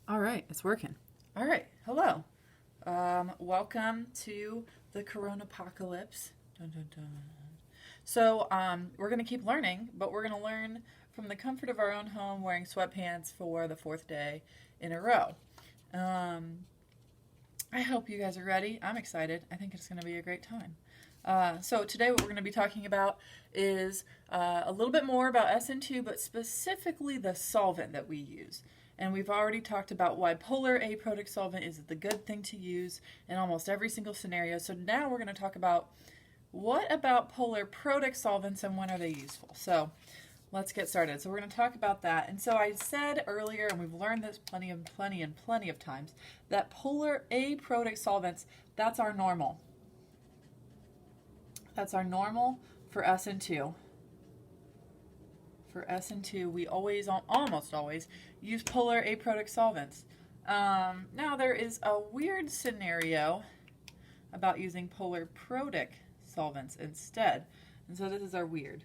All right, it's working. All right, hello. Welcome to the Corona Apocalypse. Dun, dun, dun. So, we're going to keep learning, but we're going to learn from the comfort of our own home wearing sweatpants for the fourth day in a row. I hope you guys are ready. I'm excited. I think it's going to be a great time. So today what we're going to be talking about is a little bit more about Sn2, but specifically the solvent that we use. And we've already talked about why polar aprotic solvent is the good thing to use in almost every single scenario. So now we're going to talk about what about polar protic solvents and when are they useful. So let's get started. So we're going to talk about that. And so I said earlier, and we've learned this plenty of times, that polar aprotic solvents, that's our normal. That's our normal for Sn2. For Sn2, we always, almost always, use polar aprotic solvents. Now there is a weird scenario about using polar protic solvents instead. And so this is our weird.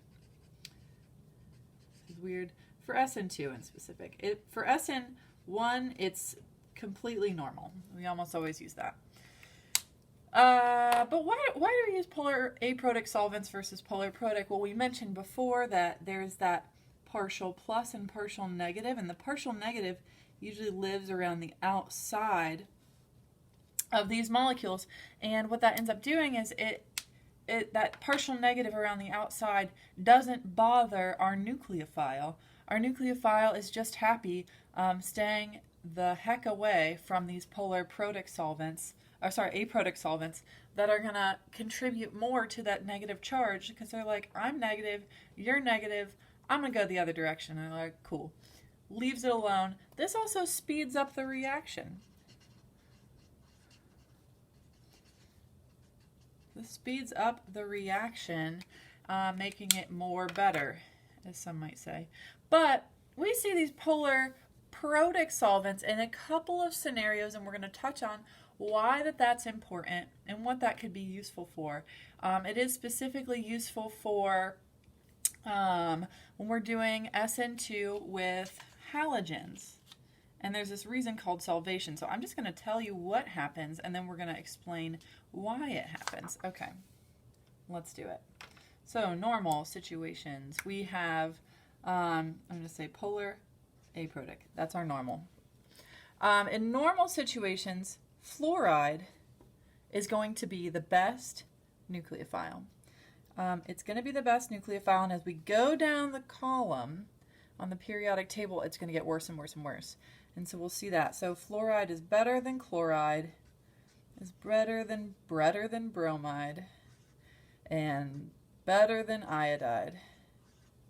This is weird for Sn2 in specific. For Sn1, it's completely normal. We almost always use that. But why do we use polar aprotic solvents versus polar protic? Well, we mentioned before that there's that partial plus and partial negative, and the partial negative usually lives around the outside of these molecules, and what that ends up doing is that partial negative around the outside doesn't bother our nucleophile. Our nucleophile is just happy staying the heck away from these polar protic solvents, aprotic solvents that are going to contribute more to that negative charge because they're like, I'm negative, you're negative, I'm going to go the other direction. And they're like, cool. Leaves it alone. This also speeds up the reaction. This speeds up the reaction, making it more better, as some might say. But we see these polar protic solvents in a couple of scenarios, and we're going to touch on why that's important and what that could be useful for. It is specifically useful for when we're doing Sn2 with halogens. And there's this reason called solvation. So I'm just going to tell you what happens, and then we're going to explain why it happens. Okay, let's do it. So normal situations, we have, I'm going to say polar aprotic. That's our normal. In normal situations, fluoride is going to be the best nucleophile. It's going to be the best nucleophile, and as we go down the column on the periodic table, it's going to get worse and worse and worse. And so we'll see that. So fluoride is better than chloride, is better than bromide, and better than iodide.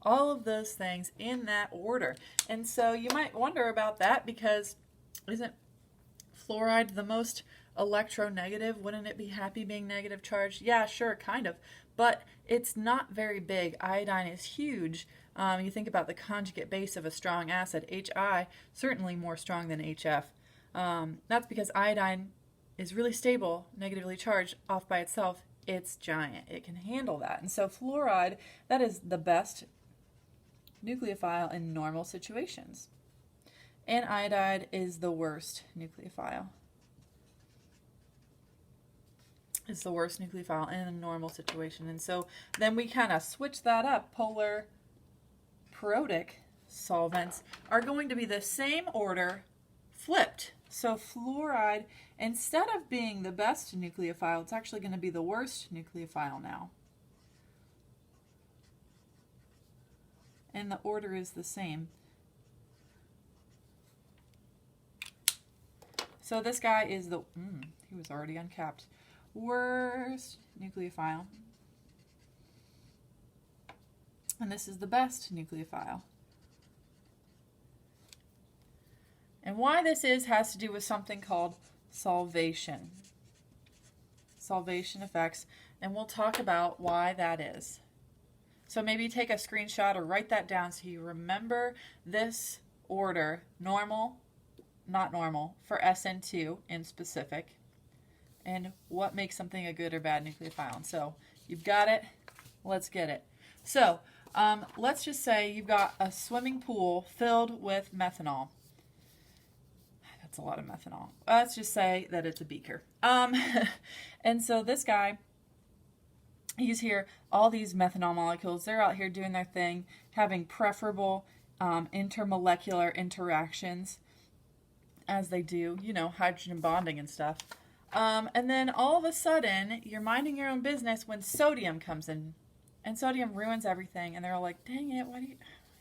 All of those things in that order. And so you might wonder about that because isn't fluoride the most electronegative? Wouldn't it be happy being negative charged? Yeah, sure, kind of. But it's not very big. Iodine is huge. You think about the conjugate base of a strong acid, HI, certainly more strong than HF. That's because iodine is really stable, negatively charged, off by itself. It's giant. It can handle that. And so fluoride, that is the best nucleophile in normal situations. And iodide is the worst nucleophile. It's the worst nucleophile in a normal situation. And so then we kind of switch that up. Polar protic solvents are going to be the same order flipped. So fluoride, instead of being the best nucleophile, it's actually going to be the worst nucleophile now. And the order is the same. So this guy is the, he was already uncapped, worst nucleophile. And this is the best nucleophile. And why this has to do with something called solvation. Solvation effects, and we'll talk about why that is. So maybe take a screenshot or write that down so you remember this order, normal, not normal, for Sn2 in specific, and what makes something a good or bad nucleophile. So you've got it, let's get it. So let's just say you've got a swimming pool filled with methanol. That's a lot of methanol. Let's just say that it's a beaker. And so this guy, he's here, all these methanol molecules, they're out here doing their thing, having preferable intermolecular interactions as they do, you know, hydrogen bonding and stuff. And then all of a sudden, you're minding your own business when sodium comes in. And sodium ruins everything. And they're all like, dang it,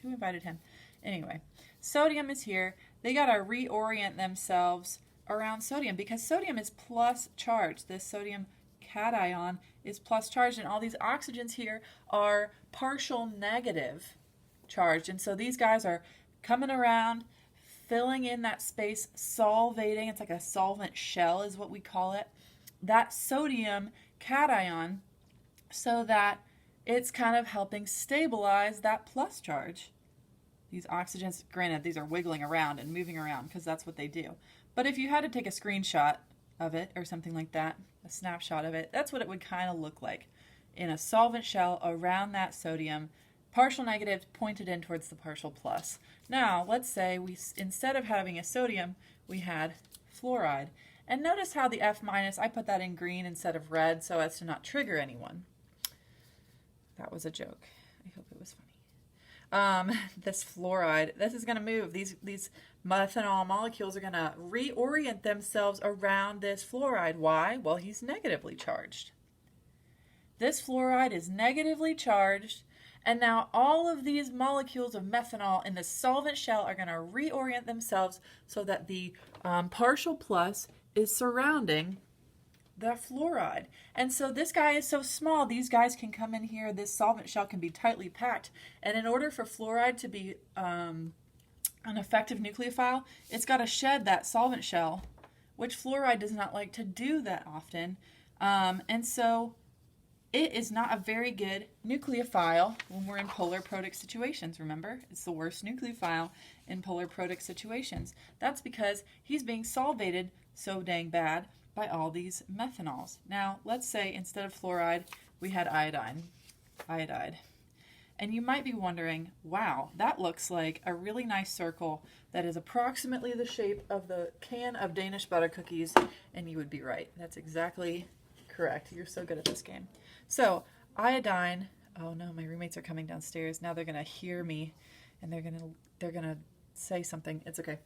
who invited him? Anyway, sodium is here. They got to reorient themselves around sodium because sodium is plus charged. This sodium cation is plus charged, and all these oxygens here are partial negative charged. And so these guys are coming around, filling in that space, solvating. It's like a solvent shell is what we call it. That sodium cation, so that it's kind of helping stabilize that plus charge. These oxygens, granted, these are wiggling around and moving around because that's what they do. But if you had to take a screenshot of it or something like that, a snapshot of it, that's what it would kind of look like in a solvent shell around that sodium, partial negative pointed in towards the partial plus. Now, let's say we, instead of having a sodium, we had fluoride. And notice how the F minus, I put that in green instead of red so as to not trigger anyone. That was a joke. I hope it was funny. This fluoride, this is going to move. These methanol molecules are going to reorient themselves around this fluoride. Why? Well, he's negatively charged. This fluoride is negatively charged, and now all of these molecules of methanol in the solvent shell are going to reorient themselves so that the partial plus is surrounding the fluoride. And so this guy is so small, these guys can come in here, this solvent shell can be tightly packed, and in order for fluoride to be an effective nucleophile, it's got to shed that solvent shell, which fluoride does not like to do that often. And so it is not a very good nucleophile when we're in polar protic situations, remember? It's the worst nucleophile in polar protic situations. That's because he's being solvated so dang bad by all these methanols. Now, let's say instead of fluoride, we had iodide. And you might be wondering, wow, that looks like a really nice circle that is approximately the shape of the can of Danish butter cookies, and you would be right. That's exactly correct. You're so good at this game. So, iodine, oh no, my roommates are coming downstairs. Now they're going to hear me, and they're going to say something. It's okay.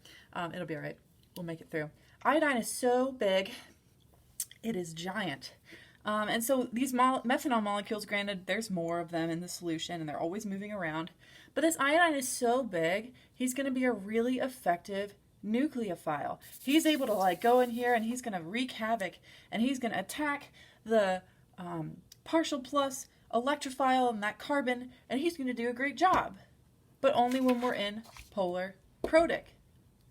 It'll be all right. We'll make it through. Iodine is so big, it is giant. And so these methanol molecules, granted, there's more of them in the solution, and they're always moving around. But this iodine is so big, he's going to be a really effective nucleophile. He's able to like go in here, and he's going to wreak havoc, and he's going to attack the partial plus electrophile and that carbon, and he's going to do a great job. But only when we're in polar protic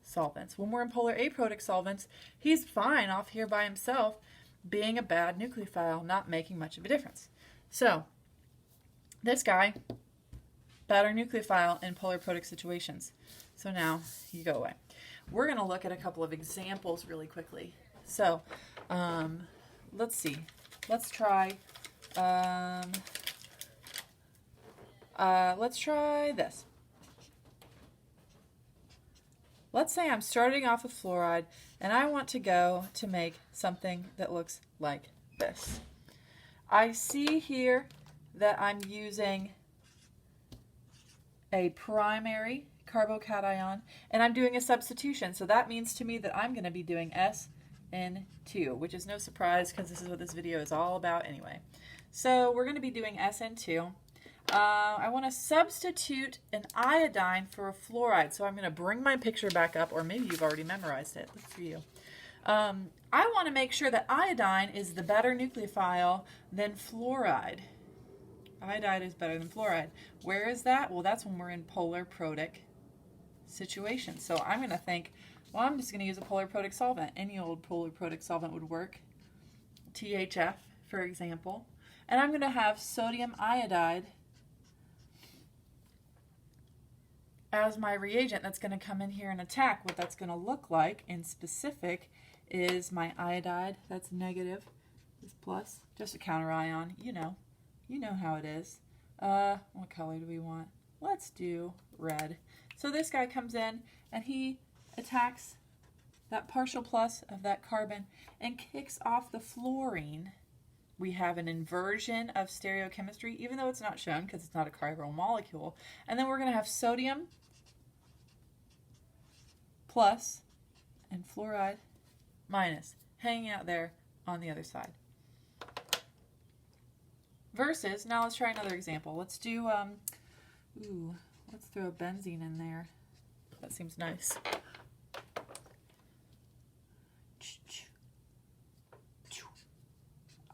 solvents. When we're in polar aprotic solvents, he's fine off here by himself, being a bad nucleophile, not making much of a difference. So, this guy, better nucleophile in polar protic situations. So now, you go away. We're going to look at a couple of examples really quickly. So, let's see. Let's try this. Let's say I'm starting off with fluoride, and I want to go to make something that looks like this. I see here that I'm using a primary carbocation, and I'm doing a substitution. So that means to me that I'm going to be doing Sn2, which is no surprise because this is what this video is all about anyway. So we're going to be doing Sn2. I want to substitute an iodine for a fluoride. So I'm going to bring my picture back up, or maybe you've already memorized it. Good for you. I want to make sure that iodine is the better nucleophile than fluoride. Iodide is better than fluoride. Where is that? Well, that's when we're in polar protic situations. So I'm going to think, well, I'm just going to use a polar protic solvent. Any old polar protic solvent would work. THF, for example. And I'm going to have sodium iodide as my reagent that's going to come in here and attack. What that's going to look like in specific is my iodide, that's negative, is plus, just a counter ion, you know how it is. What color do we want? Let's do red. So this guy comes in and he attacks that partial plus of that carbon and kicks off the fluorine. We have an inversion of stereochemistry, even though it's not shown because it's not a chiral molecule. And then we're going to have sodium plus and fluoride minus hanging out there on the other side. Versus, now let's try another example. Let's do, let's throw a benzene in there. That seems nice.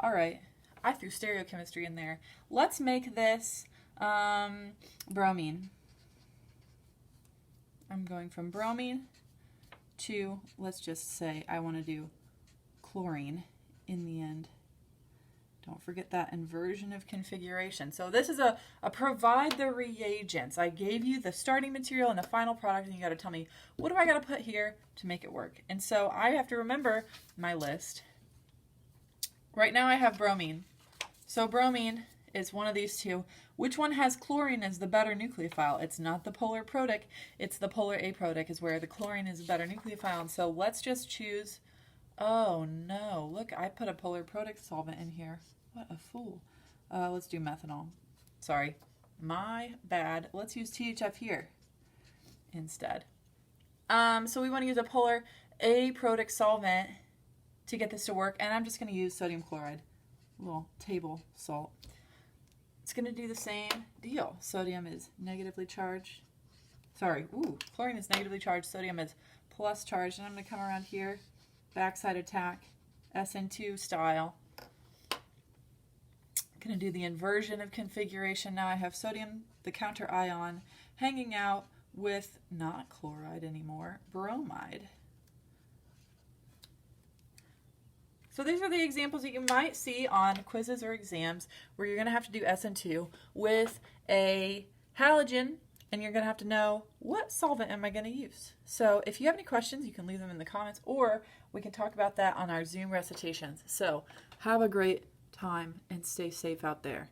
All right, I threw stereochemistry in there. Let's make this bromine. I'm going from bromine to, let's just say I want to do chlorine in the end. Don't forget that inversion of configuration. So this is a provide the reagents. I gave you the starting material and the final product, and you got to tell me, what do I got to put here to make it work? And so I have to remember my list. Right now I have bromine. So bromine is one of these two. Which one has chlorine as the better nucleophile? It's not the polar protic, it's the polar aprotic is where the chlorine is a better nucleophile. And so let's just choose, oh no, look, I put a polar protic solvent in here. What a fool. Let's do methanol. Sorry, my bad. Let's use THF here instead. So we want to use a polar aprotic solvent to get this to work, and I'm just going to use sodium chloride, a little table salt. It's going to do the same deal. Sodium is negatively charged. Chlorine is negatively charged, sodium is plus charged, and I'm going to come around here, backside attack, Sn2 style. Going to do the inversion of configuration. Now I have sodium, the counter ion, hanging out with not chloride anymore, bromide. So these are the examples that you might see on quizzes or exams where you're going to have to do Sn2 with a halogen, and you're going to have to know what solvent am I going to use. So if you have any questions, you can leave them in the comments, or we can talk about that on our Zoom recitations. So have a great time and stay safe out there.